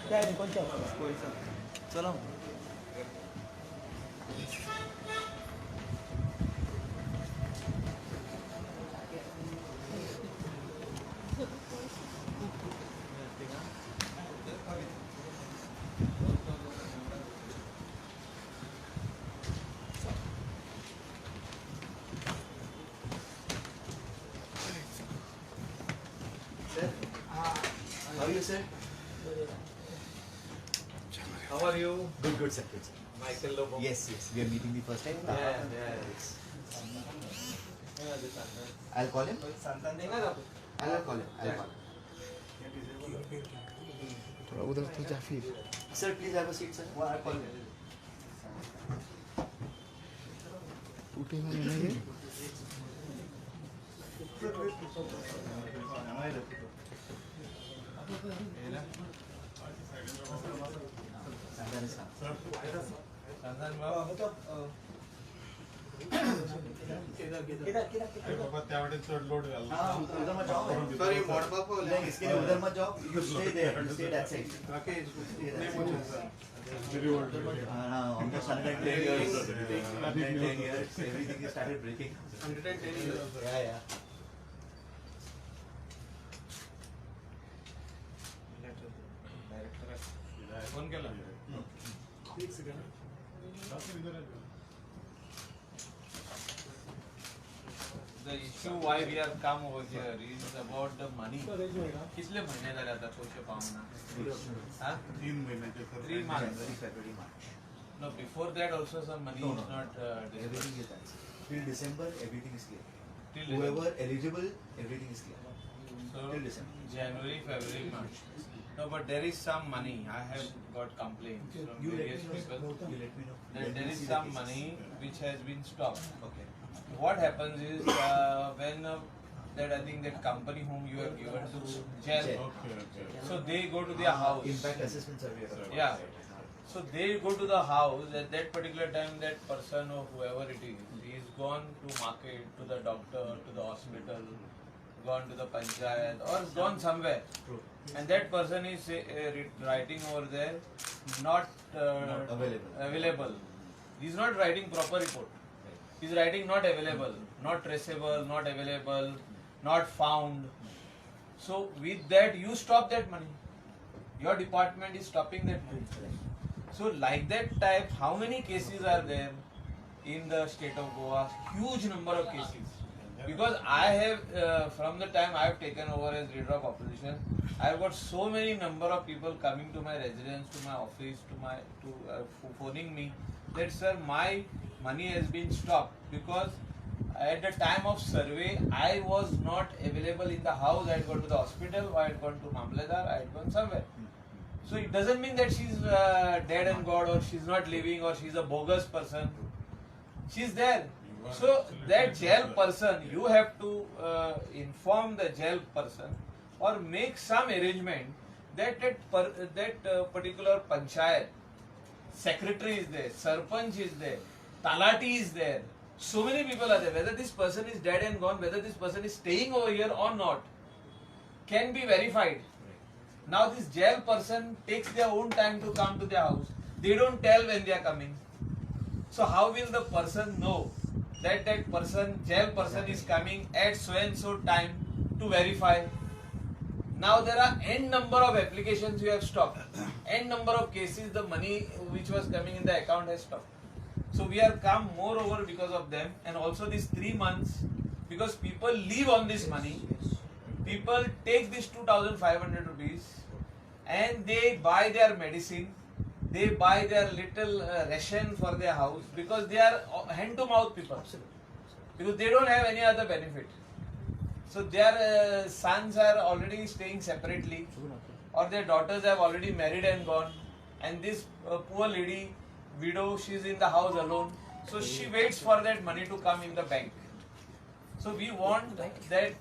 क्या है कौन सा कोई सा चलो Sir, how are you, sir? How are you? Good, good, sir. Good, sir. Michael Lobo. Yes, yes. We are meeting the first time. Yes. I'll call him. संतान देगा ना I'll call him. I'll call him. थोड़ा उधर तो जा फिर Sir, please have a seat, sir. I'll call him. उठेगा नहीं ये Sandan is come. संतान बाबा बाबा त्यावेळेस चढ लोड घाल हाँ, उधर मत जाओ. Sorry, WhatsApp को नहीं, इसके लिए उधर मत जाओ. You stay there. You stay that side. Okay, Stay that नहीं side. मुझे very old. On the 110 years, 110 years, everything is started breaking. 110 years. Yeah, yeah. Phone केला The issue why we are come over here is about the money. कितले महीने झाले आता पैसे पावना? हाँ? 3 महिन्याचे sir 3 months. February, March. No, before that also some money No, is no. not Everything is done. Till December, everything is clear. till Whoever eligible, everything is clear. So till December. January, February, March. No, but there is some money. I have got complaints from You let various me know. people You let me know. that Let there me is see the some cases. money which has been stopped. Okay. What happens is when that I think that company whom you have given to jail, Jail. Okay so they go to their house. Impact assessment survey. Yeah. So they go to the house at that particular time. That person or whoever it is gone to market, to the doctor, to the hospital, gone to the panchayat, or gone somewhere. True. And that person is writing over there, not Not available. available. He's not writing proper report. He's writing not available, not traceable, not available, not found. So with that, you stop that money. Your department is stopping that money. So like that type, how many cases are there in the state of Goa? Huge number of cases. Because I have, from the time I have taken over as leader of opposition, I have got so many number of people coming to my residence, to my office, phoning me that sir, my money has been stopped because at the time of survey I was not available in the house. I had gone to the hospital, or I had gone to Mamledar, I had gone somewhere. So it doesn't mean that she's dead and gone, or she's not living, or she's a bogus person. She's there. So that jail person, you have to inform the jail person or make some arrangement that particular panchayat secretary is there, sarpanch is there, talati is there. So many people are there. Whether this person is dead and gone, whether this person is staying over here or not, can be verified. Now this jail person takes their own time to come to their house. They don't tell when they are coming. So how will the person know that that person, jail person is coming at so and so time to verify? Now there are n number of applications you have stopped. N number of cases the money which was coming in the account has stopped. So we are come moreover because of them, and also these 3 months because people live on this money. People take this 2,500 rupees and they buy their medicine, they buy their little ration for their house because they are hand to mouth people. Because they don't have any other benefit. So their sons are already staying separately, or their daughters have already married and gone, and this poor lady, widow, she is in the house alone. So she waits for that money to come in the bank. So we want that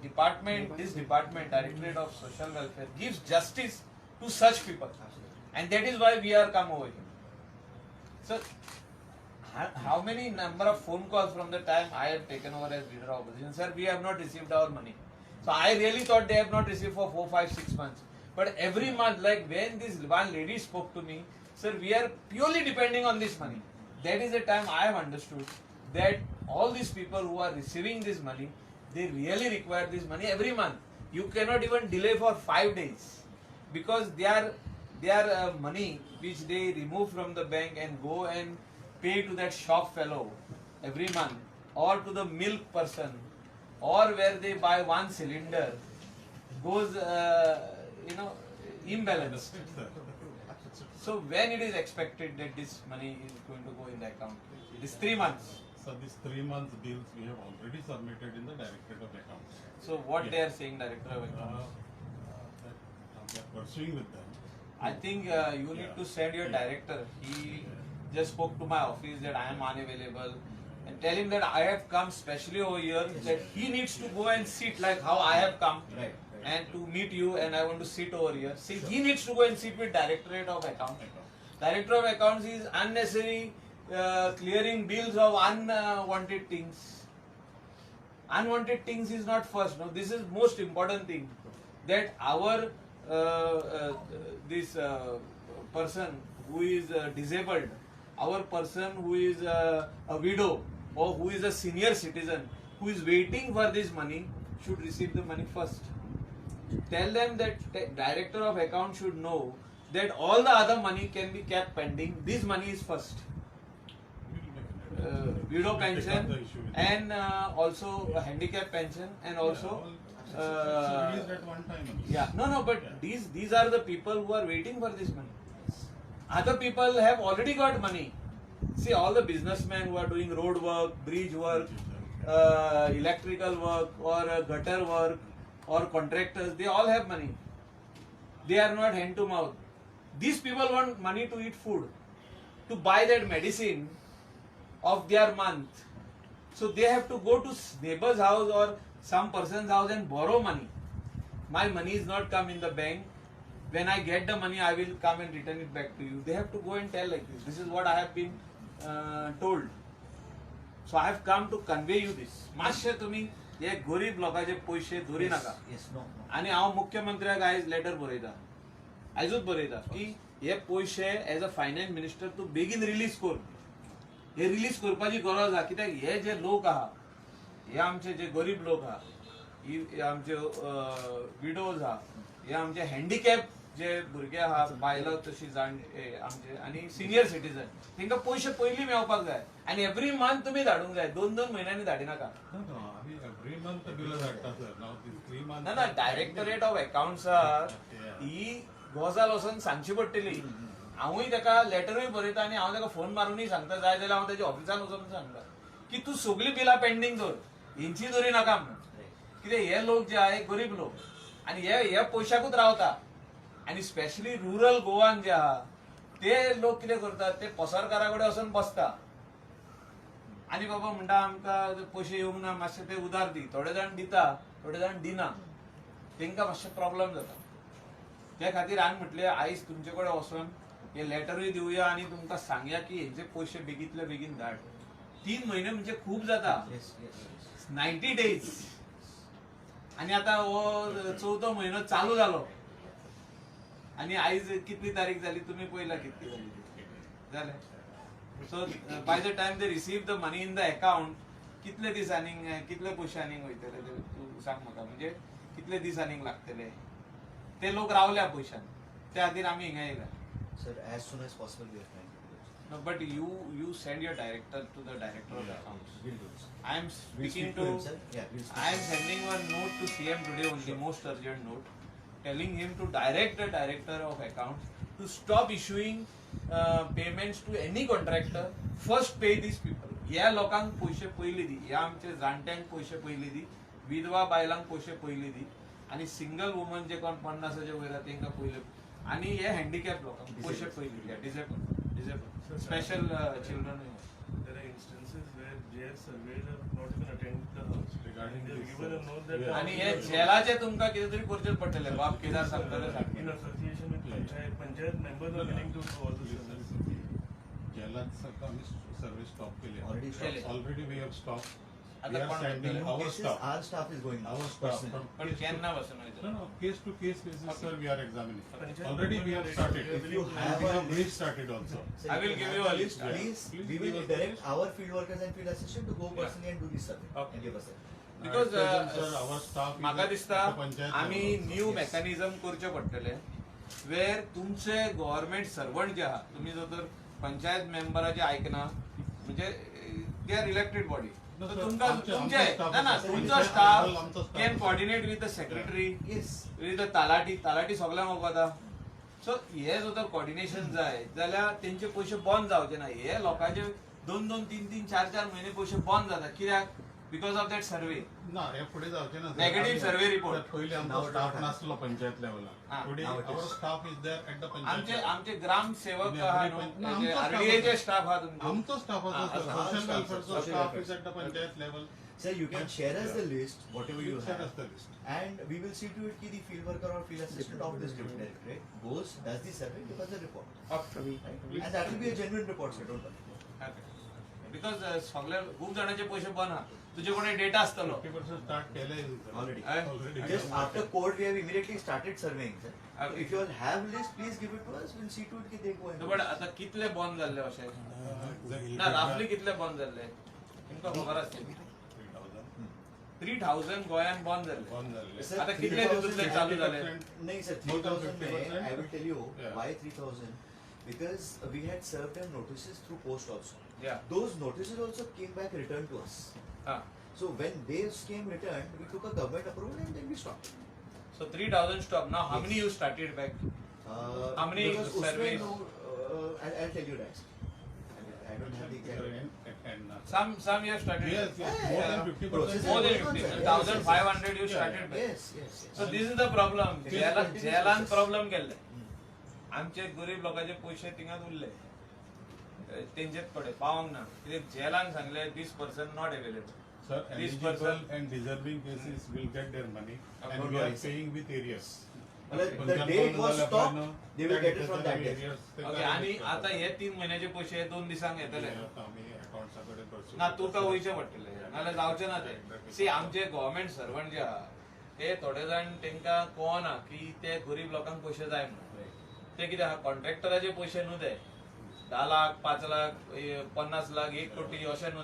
department, this department, Directorate of Social Welfare, gives justice to such people, and that is why we are come over here. So how many number of phone calls from the time I have taken over as leader of opposition? Sir, we have not received our money. So I really thought they have not received for 4, 5, 6 months. But every month, like when this one lady spoke to me, sir, we are purely depending on this money. That is the time I have understood that all these people who are receiving this money, they really require this money every month. You cannot even delay for 5 days because they are money which they remove from the bank and go and pay to that shop fellow every month, or to the milk person, or where they buy one cylinder, goes imbalanced. So when it is expected that this money is going to go in the account? This 3 months. So these 3 months bills we have already submitted in the Directorate of Accounts. So what Yeah. they are saying, Director of Accounts? We are pursuing with them. I think you need to send your director. He just spoke to my office that I am unavailable, and tell him that I have come specially over here, that he needs to go and sit like how I have come and to meet you, and I want to sit over here. See, he needs to go and sit with Directorate of Accounts. Director of Accounts is unnecessary clearing bills of unwanted things. Unwanted things is not first. No, this is most important thing, that our this person who is disabled, our person who is a widow or who is a senior citizen who is waiting for this money should receive the money first. Tell them that Director of Accounts should know that all the other money can be kept pending. This money is first. Widow pension and also a handicap pension and also Released at one time. only. yeah, no, but these are the people who are waiting for this money. Other people have already got money. See, all the businessmen who are doing road work, bridge work, electrical work, or gutter work, or contractors, they all have money. They are not hand to mouth. These people want money to eat food, to buy that medicine of their month. So they have to go to neighbor's house or some person's house and borrow money. My money is not come in the bank. When I get the money, I will come and return it back to you. They have to go and tell like this. This is what I have been told. So I have come to convey you this. मातशे तुम्ही हे गरीब लोकांचे पैसे धरी नाका. आणि हांव मुख्यमंत्र्याक आयज लेटर बरयता. आयजूच बरयता की हे पैसे एज अ फायनान्स मिनिस्टर तूं बेगीन रिलीज कर. हे रिलीज करपाची गरज आहा, कित्याक हे जे लोक आहा, हे आमचे जे गरीब लोक आहा, हे आमचे विडोज आहा, हे आमचे हँडिकॅप जे भुरगे आहा, बायलो तशी जाणटे आमचे आनी सिनियर सिटीजन, तांकां पयशे पयलीं मेळपाक जाय आनी एवरी मंथ तुमी धाडूंक जाय. 2-2 म्हयन्यांनी धाडिनाका. No, आम्ही every month bill धाडटा sir. Now these 3 months. ना डायरेक्टरेट ऑफ अकाउंट्साक ही गजाल वचून सांगची पडटली. हांवूय ताका लेटरूय बरयता आनी हांव ताका फोन मारूनय सांगता, जाय जाल्यार हांव ताच्या ऑफिसान वचून सांगता की तूं सगळीं बिलां पेंडींग दवर, हेंची धरी नाका म्हणून. कित्याक हे लोक जे आहा गरीब लोक आनी हे पयशाकूच रावता. आनी स्पेशली रुरल गोवान जे आहा ते लोक कितें करतात, ते पसरकारा कडेन वचून बसता आनी बाबा म्हणटा आमकां पयशे येवंक ना, मातशे ते उदार दी. थोडे जाण दिता, थोडे जाण दिना. तांकां मातशे प्रॉब्लेम जाता. त्या खातीर हांवें म्हटलें आयज तुमचे कडेन वचून हे लेटरूय दिवया आनी तुमकां सांगया की हेंचे पयशे बेगींतले बेगीन धाड. 3 म्हयने म्हणजे खूब जाता. 90 days आनी आतां हो 4थो म्हयनो चालू जालो आनी आयज कितली तारीख जाली तुमी पळयला कितली जाली. So by the time they receive the money in the account कितले दिसांनी कितले पयशे आनीक वयतले तूं सांग म्हाका. म्हणजे कितले दीस आनीक लागतले. ते लोक रावल्या पयशान, त्या खातीर आमी हिंगा येयला. Sir, as soon as possible we are trying to do it. No, but you send your director to the director of accounts. We'll do it. I am We'll speaking speak to. him, sir. Yeah, we'll speak I am to him. sending one note to CM today only, most urgent note, telling him to direct the director of accounts to stop issuing payments to any contractor. First pay these people. ह्या लोकांक पैसे पयलीं दी. ह्या आमचे जाणट्यांक पैसे पयलीं दी. विधवा बायलांक पैसे पयलीं दी. आनी सिंगल वुमन जे कोण 50 वयर तांकां पयले. आनी हे हँडिकॅप लोकांक पैसे पयलीं द्या. Disable special children. There are instances where jail surveys have not even attended the house. Regarding They have this, given a note that yeah. आनी हे जेलाचे तुमकां कितें तरी करचेच पडटलें. बाप केदार सांगतले सारकें. in association with panchayat members are willing to do all the services. ज्याला आम्ही सर्व्हिस स्टॉप केली. Already stopped. Already we have stopped. आता We are कोण sending करतले? our Cases, staff. our staff is going Our staff personally. from पण case to- केन्ना पासून वयतले? No, case to case basis, sir, we are examining. Panchayat Already we have started. If you And have we a have restarted also. So I if will give have you a list. Please, Please we give will us the direct list. our field workers and field assistant to go personally and do the survey Okay. and give us it. Because, At present, sir, our staff is म्हाका at दिसता the panchayat आमी level also. New Yes. Mechanism करचे पडटले वेर तुमचे government servant जे आहात तुम्ही जर तर पंचायत मेंबराचे आयकना म्हणजे they are elected body No, sir, तुमकां आमचे- तुमचे आमचे staff ना ना आहे. तुमचो आमचा स्टाफ staff कॅन आहे. Coordinate with the secretary Yes. With the talathi सगळ्यांक वळखता सो हे जर तर कोऑर्डिनेशन जाय जाल्यार तेंचे पयशे बंद जावचे ना हे लोकांचे 2-2, 3-3, 4-4 महिने पयशे बंद जाता कित्याक बिकॉज ऑफ दॅट सर्वे ना हे पुढे जावचे ना sir. Negative आम्ही- survey report. sir, पहिले Now आमचा it स्टाफ is. नासलो पंचायत लेवला Ah, today now it our is. Staff is there at the panchayat आमचे level. आमचे ग्राम सेवक Every आहा पंच- न्हू आमचो staff आरडीएचे आसा. स्टाफ आहा तुमचो आमचो स्टाफ Ah, आसा आसा. Social Staff, वेलफेअरचो social staff welfare. Is eight the panchayat level Sir, you can share us the list, whatever you share have, us the list. and we will see to it that the field worker or field assistant of this deputy directorate goes, does the survey, gives us a report. Right? And that will be a genuine report, sir, don't worry. Because सगळे खूप जणांचे पैसे बंद आहा तुझे कोणी data असतलो 50% start केले Already. Already. Just after court, we have immediately started surveying, sir. So Okay. if you all have list, please give it to us. We'll see to it that they go and. But आता कितले बंद जाल्ले अशें Exactly. ना राफली कितले बंद जाल्ले तुमकां खबर आसतली 3000 गोंयान बंद जाल्ले बंद झाले. Sir, आता कितले 3,000 दिवसातले चालू झाले? नहीं sir, More than 3,000 में 50%? I will tell you Yeah. why 3,000. Because we had served them notices through post also. या Those notices also came back returned to us. हा So when they came returned, we took a government approval and then we stopped. So 3000 stop now how many you started back How many because उसमें surveys? I'll tell you that. I don't have the exact. some you have started Yes, yes, Yeah, more yeah. than 50%. Process more than is going 50 on, sir. 1500 you Yeah, started back Yes, yes, yes. So this is the problem. It is continuous जेलान process. Problem केले Hmm. आमचे गरीब लोकांचे पैसे थिंगाच उरले तेंचेच कडे पावंक ना कित्याक जेलान सांगले this person not available Sir, This eligible person- and deserving cases will get their money and Don't we are worry, sir. paying with areas. Well, पण the ज्या day it was कोणाला stopped, आपल्याला they will get it from त्या that day. areas ते okay काय आणि करतात. आता हे 3 महिन्याचे पैसे 2 दिसांक येतले आता आम्ही अकाउंट्साकडे करतो. ना तुका वयचे पडटले नाल्यार जावचे ना ते सी आमचे गव्हर्नमेंट सर्वंट जे आहा ते थोडे जाण तेंकां कळना की ते गरीब लोकांक पैसे जाय म्हणून ते कितें आहा कॉन्ट्रॅक्टराचे पैसे न्हू ते 10 लाख 5 लाख 50 लाख 1 कोटी अशे न्हू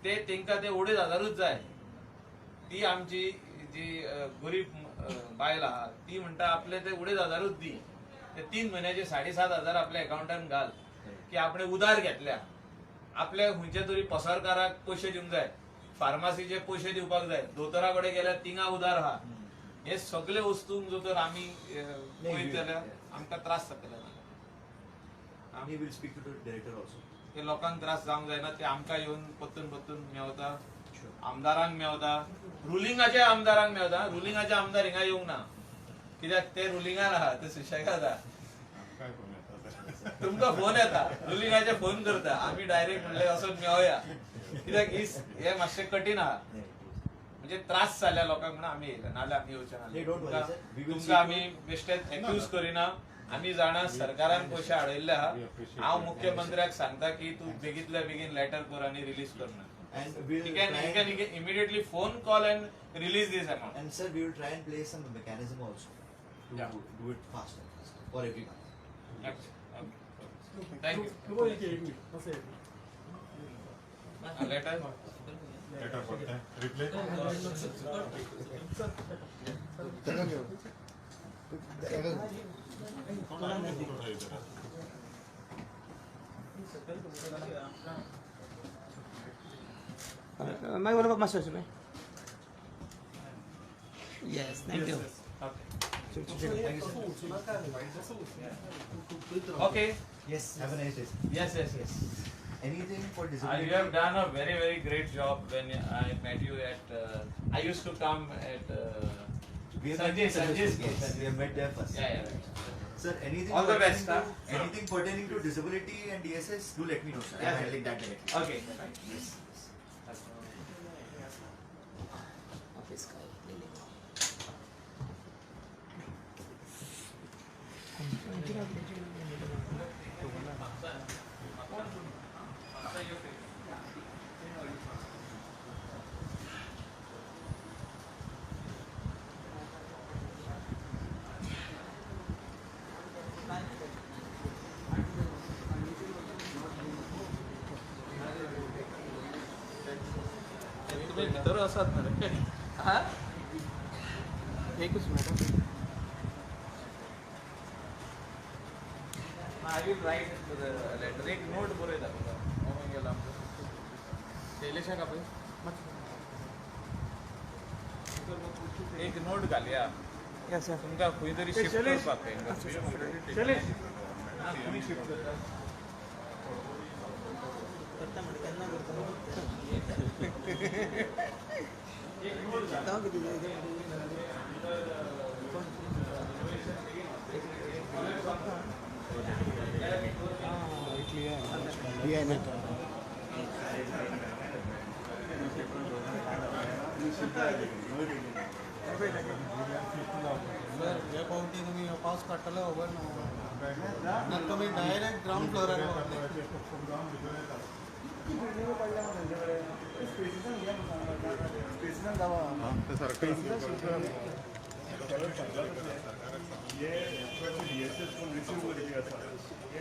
ते तेंकां ते 2,500 जाय ती आमची जी गरीब बायल आहा ती म्हणटा आपले ते 2,500 दी ते 3 महिन्याचे 7,500 आपल्या अकाउंटान घाल की आपण उधार घेतल्या आपल्या खंयच्या तरी पसरकाराक पैसे दिवंक जाय फार्मासीचे पैसे दिवपाक जाय दोतोरा कडेन गेल्यार तिंगा उधार आहा हे सगळे वस्तूंक जर तर आमी पळयत जाल्यार आमकां त्रास जातले We will speak to the director also. ते लोकांक त्रास जावंक जायना ते आमकां येवन पत्तून मेवता आमदारांक मेवता रुलिंगाचे आमदारांक मेवता रुलिंगाचे आमदार हिंगा येवंक ना कित्याक ते रुलिंगान आहा ते सुशेगाद आहा काय करून येतात? तुमकां फोन येता रुलिंगाचे फोन करता आमी डायरेक्ट म्हणले असोच मेवया कित्याक हे मातशें कठीण आहा नहीं, म्हणजे त्रास जाल्या लोकांक म्हणून आमी येयले नाल्यार आमी येवचे नाही, don't worry, sir. We will तुमकां see आमी बेश्टेच एक्यूज करिना आमी जाणा सरकारान पयशे हाडयल्ले आहा We appreciate हांव it. मुख्यमंत्र्याक सांगता की तूं बेगींतल्या बेगीन लेटर कर आनी रिलीज करना And we'll He can try and, immediately phone call and release this amount. and sir, we will try and place some mechanism also to Yeah. do it faster for everyone. Okay. Thank you. Letter? Letter पडतंय. Reply? त्याला घेऊ त्याला May wala pa master siya. Yes, thank you. Okay. Yes, have a nice day. Yes, yes, yes. Anything for You disability? have done a very, very great job when I met you at. I used to come at. We have Sanjay's yes, place. we have met there first. Yeah. Sir, anything All the best, pertaining sir. to- anything pertaining to disability and DSS, do let me know, sir. Yeah. I'm handling that directly. Okay. Yes. Office call. Writer असतात ना रे हा एकूच madam I will write letter एक note बरयता तुका गेला शैलेशा का एक नोट घालया यस सर तुमकां खंय तरी शिफ्ट करपाक शैलेश तुमी शिफ्ट करता करता म्हणजे त्यांना करता ये आहे ना सर हे पावटी तुम्ही पाऊस काढताला खबर ना तुम्ही डायरेक्ट ग्राउंड फ्लोरार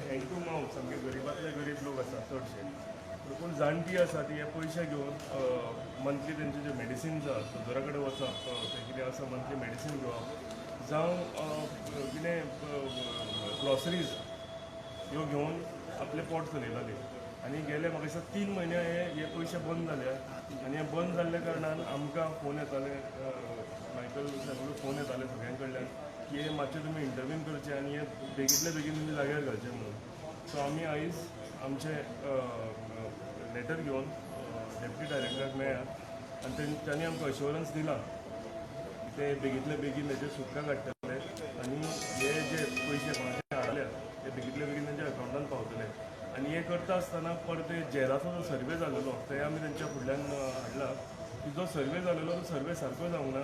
हँड टू माउथ सामके गरीबातले गरीब लोक आसा चडशे पूण जाणटी आसा ती हे पयशे घेवन मंथली तेंचे जे मेडिसिन्स आसा दोतोरा कडेन वचप ते कितें आसा मंथली मेडिसीन घेवप जावं कितें ग्रॉसरीज ह्यो घेवन आपले पोट चलयताले आनी गेले म्हाका दिसता 3 म्हयने हे पयशे बंद जाले आनी हे बंद जाल्ल्या कारणान आमकां फोन येताले मायकल साहेबाक फोन येताले सगळ्यां कडल्यान की मातशें तुमी इंटरव्यून करचें आनी हे बेगींतल्या बेगीन तुमी जाग्यार घालचें म्हणून सो आमी आयज आमचे लेटर घेवन डेप्युटी डायरेक्टराक मेळ्ळ्यात आनी तांणी आमकां अश्युरन्स दिला ते बेगींतल्या बेगीन तेजे सुटका काडटले आनी हे जे पयशे कोणाचे हाडल्या ते बेगींतल्या बेगीन तेंच्या अकावंटान पावतले आनी हे करता आसतना परत जेलाचो जो सर्वे जाल्लो ते आमी तेंच्या फुडल्यान हाडला की जो सर्वे जाल्लो तो सर्वे सारको जावंक ना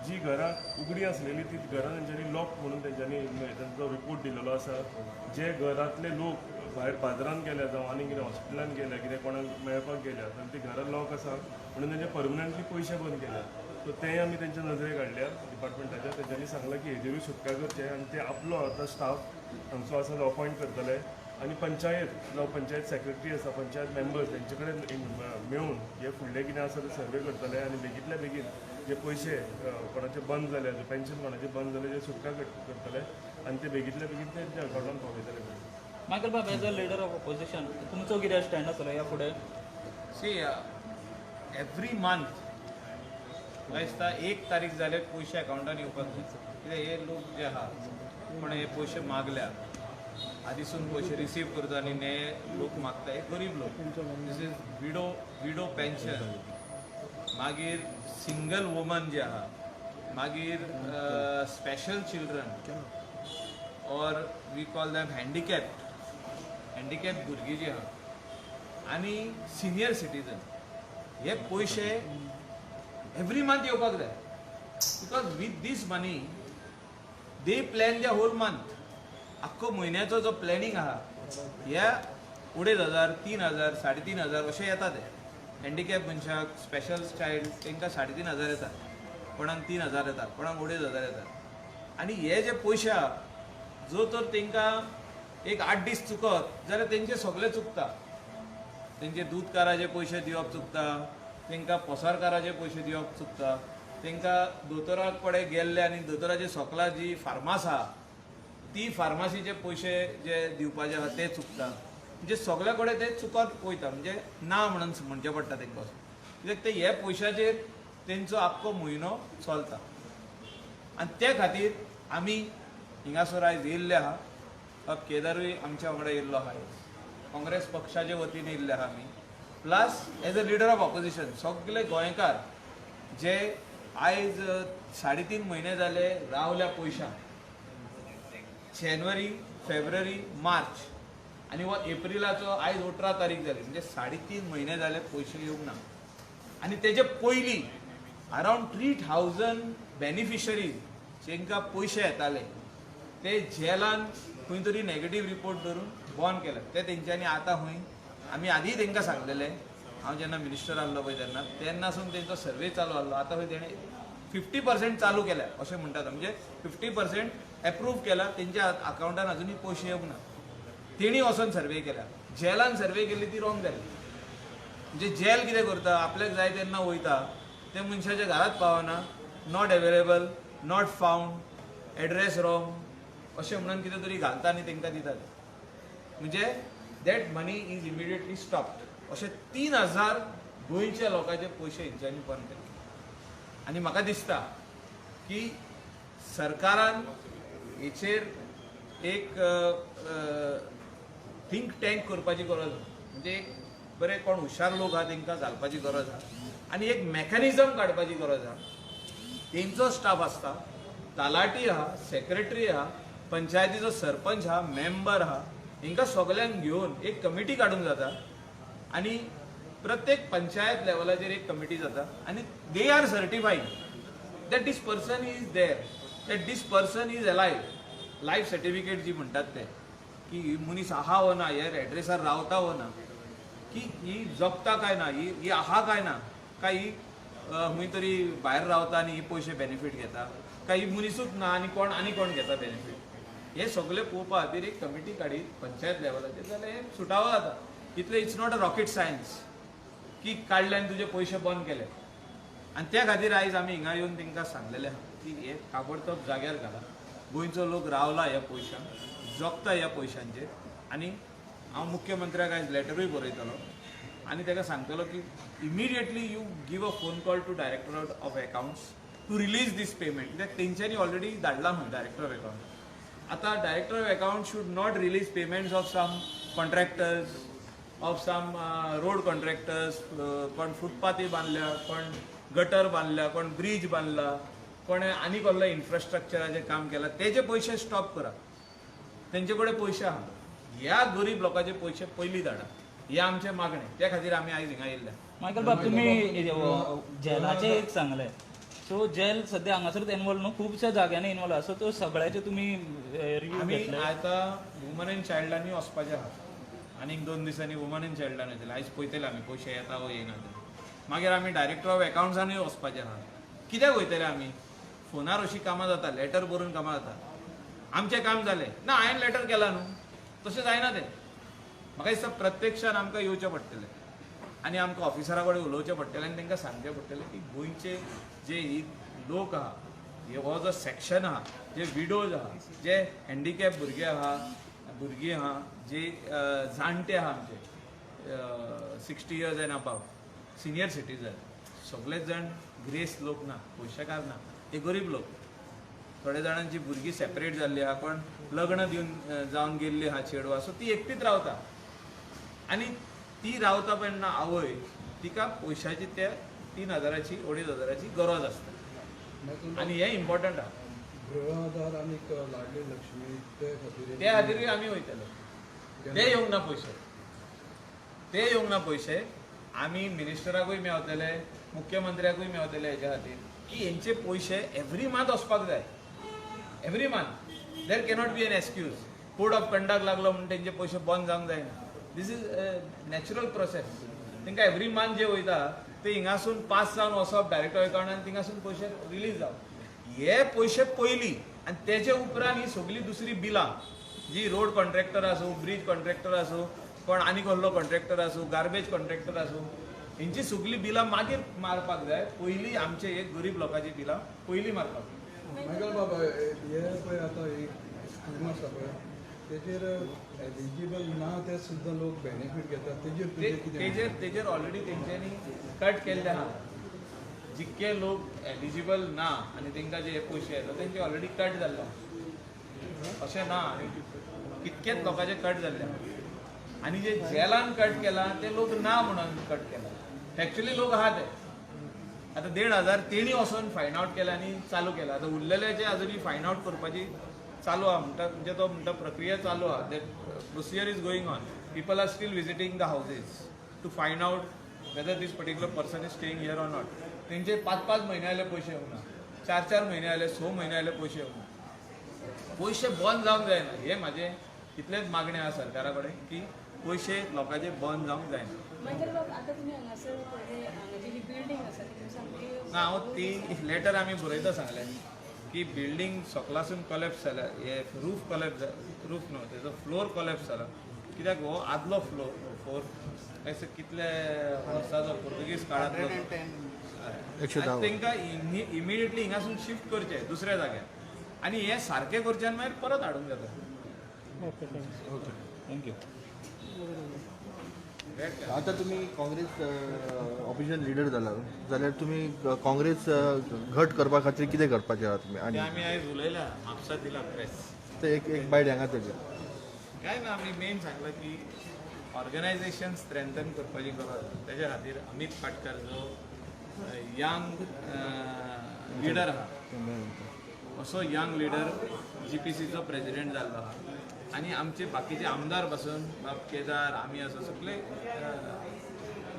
जी घरां उगडी आसलेली ती घरां तेंच्यांनी लॉक म्हणून तेंच्यांनी तेंचो रिपोर्ट दिलेलो आसा जे घरांतले लोक भायर बाजारान गेल्या जावं आनी कितें हॉस्पिटलान गेल्या कितें कोणाक मेळपाक गेल्या जाल्यार ती घरां लॉक आसा म्हणून तेंचे परमनंटली पयशे बंद केल्या सो तें आमी तेंच्या नजरेक हाडल्या डिपार्टमेंटाच्या तेंच्यांनी सांगलां की हेजेरूय सुटका करचें आनी ते आपलो आतां स्टाफ हांगचो आसा तो अपॉयंट करतले आनी पंचायत जावं पंचायत सेक्रेटरी आसा पंचायत मेंबर्स तेंचे कडेन मेळून हे फुडलें कितें आसा ते सर्वे करतले आनी बेगींतल्या बेगीन जे पयशे कोणाचे बंद जाले पेन्शन कोणाचे बंद जाले ते सुटका करतले आनी ते बेगींतल्या बेगीन तेंच्या अकावंटान पावयतले मायकल बाब as a leader of opposition तुमचो कितें स्टँड आसलो ह्या फुडें सी एवरी मंथ म्हाका दिसता 1 तारीख जाले पयशे अकावंटान येवपाक जाय कित्याक हे लोक जे आहा कोणें हे पयशे मागल्या आदीसून पयशे रिसीव करता आनी हे लोक मागता हे गरीब लोक दीस इज विडो पेन्शन मागीर सिंगल वुमन जे आहा मागीर स्पेशल चिल्ड्रन और वी कॉल दॅम हँडिकॅप भुरगीं जी आहा आनी सिनियर सिटीजन हे पयशे एवरी मंथ येवपाक जाय because with this money they plan the whole month आख्खो म्हयन्याचो जो प्लॅनिंग आहा ह्या 2,500 3,000 3,500 अशें येता ते हँडिकॅप मनशाक स्पेशल चायल्ड तांकां 3,500 येता कोणाक 3,000 येता कोणाक 2,500 येता आनी हे जे पयशे आहा जो तर तांकां एक 8 दीस चुकत जाल्यार तेंचे सगळे चुकता तेंचे दूधकाराचे पयशे दिवप चुकता तांकां पसारकाराचे पयशे दिवप चुकता तांकां दोतोराक कडेन गेल्ले आनी दोतोराचे सगळा जी फार्मास आहा ती फार्मासीचे पयशे जे दिवपाचे आहा ते चुकता म्हणजे सगळे कडेन ते चुकत वयता म्हणजे ना म्हणून म्हणचें पडटा तांकां कित्याक ते हे पयशाचेर तेंचो आख्खो म्हयनो चलता आनी ते खातीर आमी हिंगासर आयज येयल्ले आहा केदारूय आमच्या वांगडा येयल्लो आहा काँग्रेस पक्षाचे वतीन येयल्ले आहा आमी plus age a leader of opposition सगळे गोंयकार जे आयज 3.5 म्हयने जाले रावल्या पयशांक जानेवारी फेब्रुवारी मार्च आनी हो एप्रिलाचो आयज 18 तारीख जाली म्हणजे 3.5 म्हयने जाले पयशे येवंक ना आनी तेजे पयलीं अरावंड 3,000 बेनिफिशरीज जेंकां पयशे येताले ते जेलान खंय तरी नेगेटीव रिपोर्ट धरून बंद केले ते तेंच्यांनी आतां खंय आमी आदीं तांकां सांगलेले हांव जेन्ना मिनिस्टर आसलो पळय तेन्नासून तेंचो सर्वे चालू आसलो आतां खंय तेणें 50% चालू केल्या अशें म्हणटात म्हणजे 50% एप्रूव केला तेंच्या अकावंटान अजुनूय पयशे येवंक ना तेणी वचून सर्वे केल्या जेलान सर्वे केल्ली ती रॉंग जाली म्हणजे जेल कितें करता आपल्याक जाय तेन्ना वयता ते मनशाच्या घरात पावना, not available, not found, address wrong अशें म्हणून कितें तरी घालता आनी तांकां दितात. म्हणजे that money is immediately stopped. अशे 3000 गोंयच्या लोकांचे पयशे हेंच्यांनी बंद केले. आनी म्हाका दिसता की सरकारान हेचेर एक थिंक टँक करपाची गरज आसा. म्हणजे एक बरे कोण हुशार लोक आहा तांकां घालपाची गरज आहा आनी एक मेकॅनिझम काडपाची गरज आहा. तेंचो स्टाफ आसता, तलाटी आहा, सेक्रेटरी आहा, पंचायतीचो सरपंच आहा, मेंबर आहा, हांकां सगल्यांक घेवन एक कमिटी काडूंक जाता आनी प्रत्येक पंचायत लेवलाचेर एक कमिटी जाता आनी they are certified that this person is there, that this person is alive. Life certificate जी म्हणटात ते की मनीस आहा हो ना, ह्या एड्रेसार रावता हो ना, की ही जगता काय ना, ही आहा काय ना, काय ही खंय तरी भायर रावता आनी ही पयशे बेनिफीट घेता, काय ही मनीसूच ना आनी कोण घेता बेनिफीट, हे सगळे पळोवपा खातीर एक कमिटी काडीत पंचायत लेवलाचेर जाल्यार हे सुटावो जाता. इतले it's not a rocket science की काडले आनी तुजे पयशे बंद केले. आनी त्या खातीर आयज आमी हिंगा येवन तांकां सांगलेलें आहा की हे ताबडतोब जाग्यार घाला. गोंयचो लोक रावला ह्या पयशांक, जगता ह्या पयशांचेर. आनी हांव मुख्यमंत्र्याक आयज लेटरूय बरयतलो आनी ताका सांगतलो की immediately you give a phone call to director of accounts to release this payment. कित्याक तेंच्यांनी ऑलरेडी धाडला न्हू डायरेक्टर ऑफ अकाउंट्स. आतां director of account should not release payments of some contractors, of some road contractors, कोण फुटपाथी बांदल्या, कोण gutter बांदल्या, कोण bridge बांदला, कोणें आनी कसलें इन्फ्रास्ट्रक्चराचें काम केलां, तेजे पयशे स्टॉप करा. तेंचे कडेन पयशे आहा, ह्या गरीब लोकांचे पयशे पयलीं धाडा. हे आमचे मागणे, त्या खातीर आमी आयज हिंगा येयल्ले. मायकल बाब, तुम्ही जेलाचे एक सांगले, सो जेल सध्या हांगासरूच इन्वॉल्व न्हू, खुबश्या जाग्यांनी इन्वॉल्व आसा, सो सगळ्याचे तुमी रिव्यू आमी घेतले. आतां वुमन एंड चायल्डांनी वचपाचें आहा. आनीक 2 दिसांनी वुमन एंड चायल्डान वयतले. आयज पळयतले आमी पयशे येता वो येना ते. मागीर आमी डायरेक्टर ऑफ अकाउंट्सानूय वचपाचें आहा. कित्याक वयतले आमी? फोनार अशीं कामां जाता, लेटर बरोवन कामां जाता. आमचें काम जालें ना, हांवें लेटर केला न्हू, तशें जायना तें. म्हाका दिसता प्रत्यक्षान आमकां येवचें पडटलें आनी आमकां ऑफिसरा कडेन उलोवचें पडटलें आनी तांकां सांगचें पडटलें की गोंयचे जे ही लोक आहा, हो जो सेक्शन आहा, जे विडोज आहा, जे हँडिकॅप भुरगे आहा, भुरगीं आहा, जे जाणटे आहा आमचे 60 years end above, senior citizen, सगळेच जाण ग्रेस लोक ना, पयशेकार ना, ते गरीब लोक. थोड्या जाणांची भुरगीं सेपरेट जाल्ली आहा, कोण लग्न दिवन जावन गेल्ली आहा चेडवां, सो ती एकटीच रावता. आनी ती रावता तेन्ना आवय तिका पयशाची त्या 3000ची 2500ची गरज आसता आनी हें इम्पॉर्टंट आहा. गृह आधार आनी लाडली लक्ष्मी त्या खातीरूय आमी वयतले. ते येवंक ना पयशे, ते येवंक ना पयशे. आमी मिनिस्टराकूय मेवतले, मुख्यमंत्र्याकूय मेवतले हेच्या खातीर की हेंचे पयशे एवरी मंथ वचपाक जाय. Every month there cannot be an excuse. Code of conduct लागलो म्हणून तेंचे पयशे बंद जावंक जायना. This is natural process. तांकां एवरी मंथ जे वयता ते हिंगासून पास जावन वचप डायरेक्टर अकाउंटान, थिंगासून पयशे रिलीज जावप. हे पयशे पयलीं आनी तेजे उपरांत ही सगळीं दुसरी बिलां जी रोड कॉन्ट्रॅक्टर आसूं, ब्रिज कॉन्ट्रॅक्टर आसूं, कोण आनी कसलो कॉन्ट्रॅक्टर आसूं, गार्बेज कॉन्ट्रॅक्टर आसूं, हेंची सगळीं बिलां मागीर मारपाक जाय. पयलीं आमचे एक गरीब लोकांची बिलां पयलीं मारपाक जाय. मायकल बाबा, हे पळय आतां एक स्कीम आसा पळय, तेजेर एलिजिबल ना ते सुद्दां लोक बेनिफीट घेतात, तेजेर ऑलरेडी तेंच्यांनी कट केल्ले आहा. जितके लोक एलिजिबल ना आनी तांकां जे पयशे येता तेंचे ऑलरेडी कट जाल्ले आहा. अशें ना, कितकेच लोकांचे कट जाल्ले आहा. आनी जे जेलान कट केला ते लोक ना म्हणून कट केला. एक्चुअली लोक आहा ते. आतां 1500 तेणी वचून फायंड आवट केला आनी चालू केला. आतां उरलेल्याचे आजुनी फायंड आवट करपाची चालू आहा. म्हणजे तो म्हणटा प्रक्रिया चालू आहा. That procedure is going on. People are still visiting the houses to find out whether this particular person is staying here or not. तेंचे 5-5 म्हयने जाले पयशे येवंक ना, 4-4 म्हयने जाले, 6 म्हयने जाले पयशे येवंक ना. पयशे बंद जावंक जायना. हे म्हाजे इतलेच मागणें आहा सरकारा कडेन की पयशे लोकांचे बंद जावंक जायना. ना, हांव ती लेटर आमी बरयता सांगलें की बिल्डींग सकलासून कॉलेप्स जाला. हे रूफ कॉलेप्स, रूफ न्हू, तेजो फ्लोर कॉलेप्स जाला. कित्याक हो आदलो फ्लोर, 4 कितले वर्साचो, पोर्तुगीज काळांतलो तांकां इमिडिएटली हिंगासून शिफ्ट करचे दुसऱ्या जाग्यार आनी हे सारकें करचे आनी मागीर परत हाडूंक जाता. थँक्यू. आता तुम्ही काँग्रेस ऑपोजिशन लिडर जाला जाल्यार तुम्ही काँग्रेस घट करपा खातीर कितें करपाचें आहा तुमी ते आनी आमी आयज उलयल्या म्हापसा दिला प्रेस. ते एक बायट हांगा तेजे काय ना आमी मेन सांगलां की ऑर्गनायझेशन स्ट्रेंथन करपाची गरज तेज्या खातीर अमित पाटकर जो यंग लिडर आहा असो यंग लिडर GPCचो प्रेसिडेंट जाल्लो आहा आनी आमचे बाकीचे आमदार पासून बाब केदार आमी असो सगळे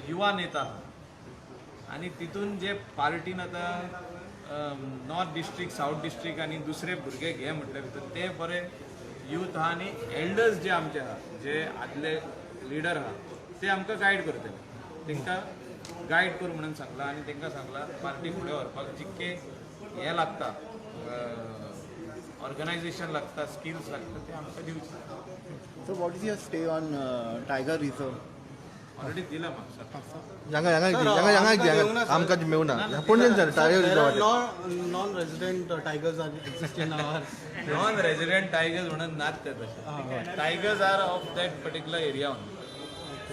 युवा नेता आहा आनी तितून जे पार्टीन आतां नॉर्थ डिस्ट्रिक्ट साऊथ डिस्ट्रिक्ट आनी दुसरे भुरगे घे म्हटले भितर ते बरे यूथ आहा आनी एल्डर्स जे आमचे आहा जे आदले लिडर आहा ते आमकां गायड करतले. तांकां गायड कर म्हणून सांगलां आनी तांकां सांगलां पार्टी फुडें व्हरपाक जितके हे लागता ऑर्गनायझेशन लागता स्किल्स लागता ते आमकां दिवचे. So what is your stay on tiger reserve already दिला म्हापसा. आमकां मेवना पणजेन sir tiger reserve non-resident tigers are existing in our. Non resident tigers म्हणून नात ते तशे. Tigers are of that particular area only.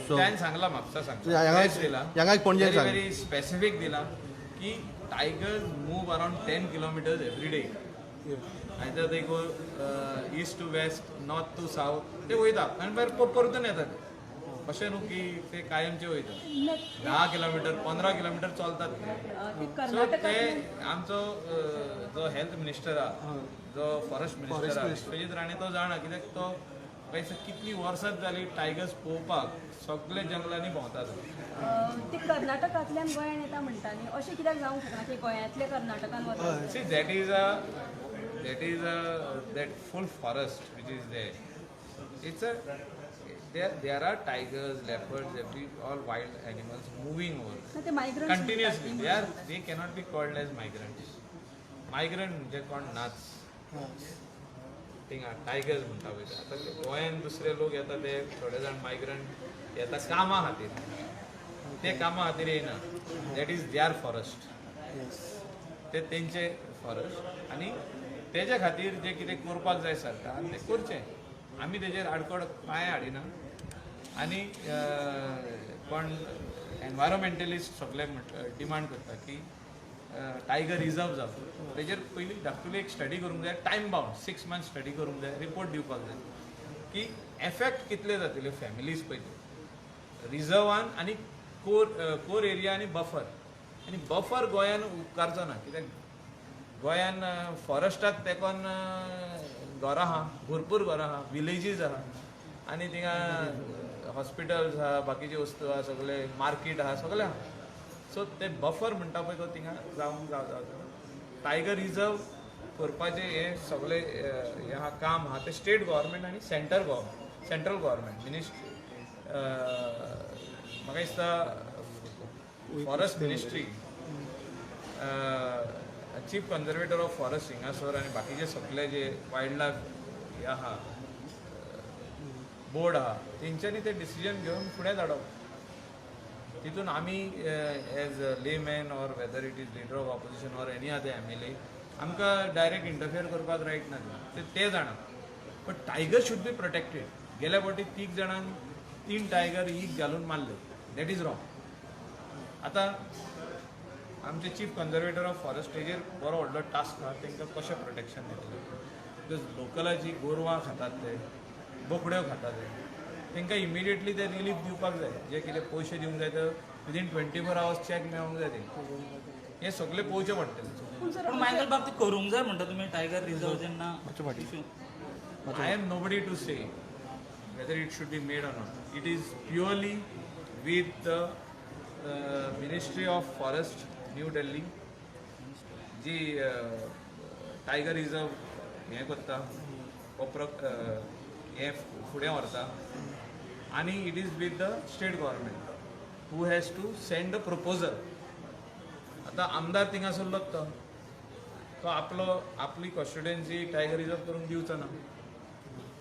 त्यान सांगला म्हापसा सांगला पणजेन सांग व्हेरी स्पेसिफिक दिला की tigers move around 10 kilometers every day. Either they go east to west north to south ते वयता आनी मागीर परतून येतात. अशें न्हू की ते कायमचे वयता 10 kilometer 15 kilometer चलतात. सो ते आमचो जो हेल्थ मिनिस्टर आहा जो फॉरेस्ट मिनिस्टर आहा विश्वजीत राणे तो जाणा कित्याक तो कितली वर्सां जाली टायगर्स पळोवपाक सगळे जंगलांनी भोंवतात. ते कर्नाटकांतल्यान गोंयांत येता म्हणटा न्ही अशें कित्याक जावंक शकना की गोंयांतले कर्नाटकान वता. See that is that full forest which is there. It's there are tigers, leopards, all wild animals moving over ते migrants continuously. They cannot be called as migrants. Migrant म्हणजे कोण नाच थिंगा टायगर्स म्हणटा पळय आतां गोंयान दुसरे लोक येता ते थोडे जाण मायग्रंट येता कामा खातीर. ते कामा खातीर येयना. That is their forest. ते तेंचे फॉरेस्ट आनी तेज्या खातीर जे कितें करपाक जाय सरकार ते करचें. आमी तेजेर आडकोड पांय हाडिना आनी कोण एनवायरमेंटलिस्ट सगळे डिमांड करता की टायगर रिजर्व जावं. तेजेर पयलीं धाकटुली एक स्टडी करूंक जाय टायम बाउंड 6 months स्टडी करूंक जाय रिपोर्ट दिवपाक जाय की एफेक्ट कितले जातले फॅमिलीज पयली रिजर्वान आनी कोर एरिया आनी बफर. आनी बफर गोंयान उपकारचो ना कित्याक गोंयान फॉरेस्टाक तेकोन घरां आहा भरपूर घरां आहा विलेजीस आहा आनी थिंगा हॉस्पिटल्स आहा बाकीचे वस्तू आहा सगळे मार्केट आहा सगळे आहा. सो ते बफर म्हणटा पळय तो थिंगा जावंक जावं. टायगर रिजर्व करपाचें हे सगळे हे आहा काम आहा ते स्टेट गव्हर्मेंट आनी सेंट्रल गव्हर्मेंट मिनिस्ट्री म्हाका दिसता forest ministry chief conservator of forest हिंगासर आनी बाकीचे सगळे जे वायल्ड लायफ हे आहा बोर्ड आहा तेंच्यांनी ते डिसिजन घेवन फुडें धाडप. तितून आमी as layman or whether it is leader of opposition or any other MLA आमकां डायरेक्ट इंटरफियर करपाक रायट ना ते जाणा. But tiger should be protected. गेल्या फावटी 3 जाणांक 3 टायगर ईग घालून मारले. That is wrong. आतां आमचे चीफ कन्जर्वेटर ऑफ फॉरेस्ट तेजेर बरो व्हडलो टास्क आहा तांकां कशें प्रोटेक्शन दितलें. बिकॉज लोकलाची गोरवां खातात ते बोकड्यो खातात तांकां इमिडिएटली ते रिलीफ दिवपाक जाय. जे कितें पयशे दिवंक जाय ते विदीन 24 hours चॅक मेळोंक जाय ते हे सगळे पळोवचें पडटलें. पण मायकल बाब ते करूंक जाय म्हणटा तुमी टायगर रिजर्व जेन्ना I am nobody to say whether it should be made or not. It is purely with the Ministry of Forest, New Delhi, जी टायगर रिजर्व हें करता हें फुडें व्हरता आनी it is with the state government who has to send a proposal. आतां आमदार थिंगासरलो तो आपली कॉन्स्टिट्युएन्सी टायगर रिजर्व करूंक दिवचो ना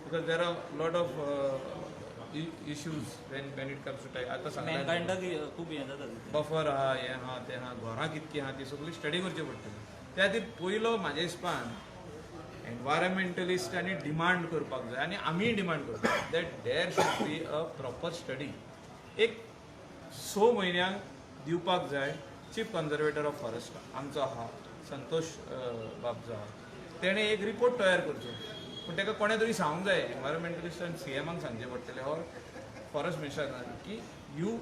because there are lot of issues when it comes to tiger. आता मॅनकायंडाक खूब हें जाता तिथे. बफर आहा हें आहा तें आहा घरां कितकी आहा ती सगळी स्टडी करची पडटली. त्या खातीर पयलो म्हाज्या हिसपान एनवायरमेंटलिस्टांनी डिमांड करपाक जाय आनी आमी डिमांड करता that there should be a proper study. एक 6 म्हयन्यांक दिवपाक जाय. चीफ कन्जर्वेटर ऑफ फॉरेस्ट आमचो आहा संतोष बाब जो आहा तेणें एक रिपोर्ट तयार करचो. पूण ताका कोणें तरी सांगूंक जाय एनवायरमेंटलिस्टान CMाक सांगचें पडटलें ऑर फॉरेस्ट मिनिस्टरान की you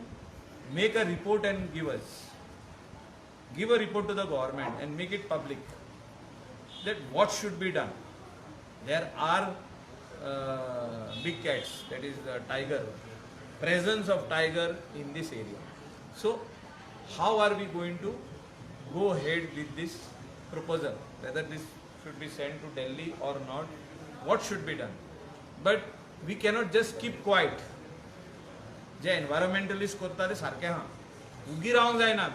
make a report end give us. Give a report to the government and make it public that what should be done. There are big cats, that is the tiger, presence of tiger in this area. So how are we going to go ahead with this proposal? Whether this should be sent to Delhi or not, what should be done? But we cannot just keep quiet. जे environmentalist करता ते सारखे आहा, उगी रावंक जायना.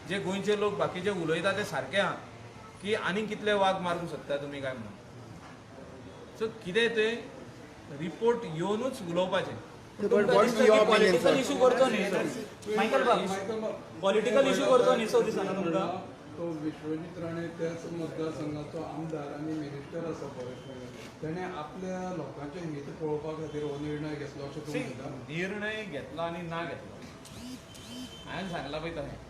जे गोंयचे लोक बाकीचे उलयता ते सारखे आहा की आनी कितले वाघ मारूंक सोदता तुमी काय म्हणून. सो कितें ते रिपोर्ट येवनूच उलोवपाचें. पॉलिटिकल इशू करतो न्ही मायकल बाब पॉलिटिकल इशू करतो न्ही सो दिसना तुमकां. तो विश्वजीत राणे त्याच मतदारसंघाचो आमदार आनी मिनिस्टर आसा फॉरेस्ट. ताणें आपल्या लोकांचे हित पळोवपा खातीर हो निर्णय घेतलो अशें तुमी म्हणटा. निर्णय घेतलो आनी ना घेतलो हांवें सांगलां पळय तशें.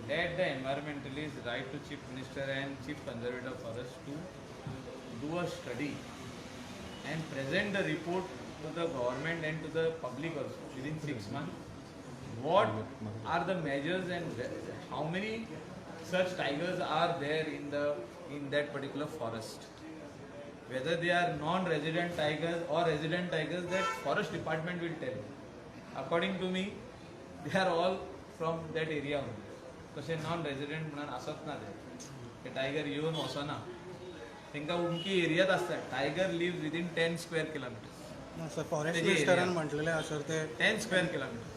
Let the environmentalists write to Chief Minister and Chief Conservator of Forest to do a study and present the report to the government and to the public also within 6 months. What are the measures and how many such tigers are there in that particular forest? Whether they are non-resident tigers or resident tigers, that forest department will tell. According to me, they are all from that area only. तशें non resident म्हणून आसत ना ते tiger येवन वचना. तांकां उमकी एरियांत आसता. Tiger lives within 10 square kilometres. Forest मिनिस्टरान म्हटलेलें आसा ते 10 स्क्वेअर किलोमिटर्स.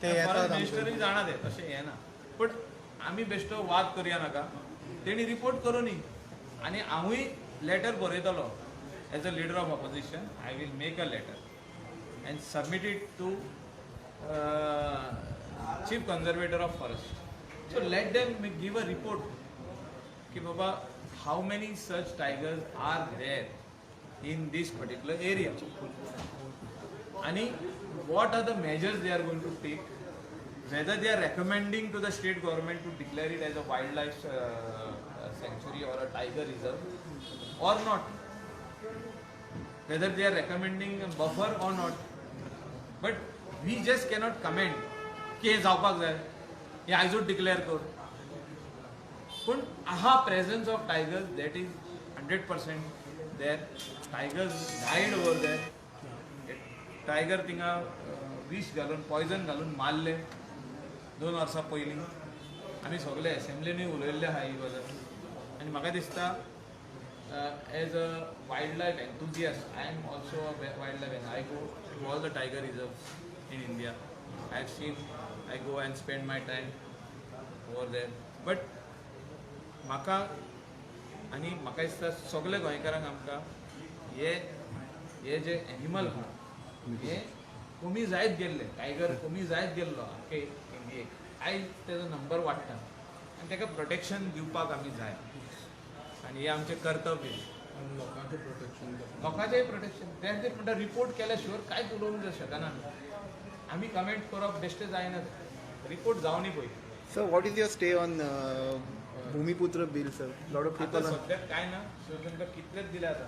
ते फॉरेस्ट मिनिस्टरूय जाणा ते तशें हें ना. पूण आमी बेश्टो वाद करया नाका. तेणी रिपोर्ट करूं न्ही आनी हांवूय लेटर बरयतलो as a leader of opposition. I will make a letter and submit it to chief conservator of forest. So let them give a report कि बाबा how many such tigers are there in this particular area and what are the measures they are going to take, whether they are recommending to the state government to declare it as a wildlife sanctuary or a tiger reserve or not, whether they are recommending a buffer or not. But we just cannot comment की हे जावपाक जाय हे आयजूच declare कर. पूण आहा presence of tigers that is 100% there. Tigers died over there. Tiger थिंगा विष घालून पॉयझन घालून मारले 2 वर्सां पयलीं. आमी सगळे एसेंब्लीनूय उलयल्ले आहा ही गजाल. आनी म्हाका दिसता as a wild life enthusiast I am also a wild life. I go to all the tiger reserves in India. I have seen, I go and spend my time over there. But म्हाका आनी म्हाका दिसता सगळे गोंयकारांक आमकां हे जे animal आहा हे कमी जायत गेल्ले. टायगर कमी जायत गेल्लो आख्खे इंडियेक. आयज तेजो नंबर वाडटा आनी ताका प्रोटेक्शन दिवपाक आमी जाय आनी हें आमचें कर्तव्य. लोकांचें प्रोटेक्शन. लोकांचेंय प्रोटेक्शन. त्या खातीर म्हणटा रिपोर्ट केल्या शिवाय कांयच उलोवंक शकना. आमी कमेंट करप बेश्टें जायना. रिपोर्ट जावनी पळय. Sir what is your stay on Bhumiputra bill sir? Lot of people सद्याक कांय ना. सो तांकां कितलेच दिले आतां.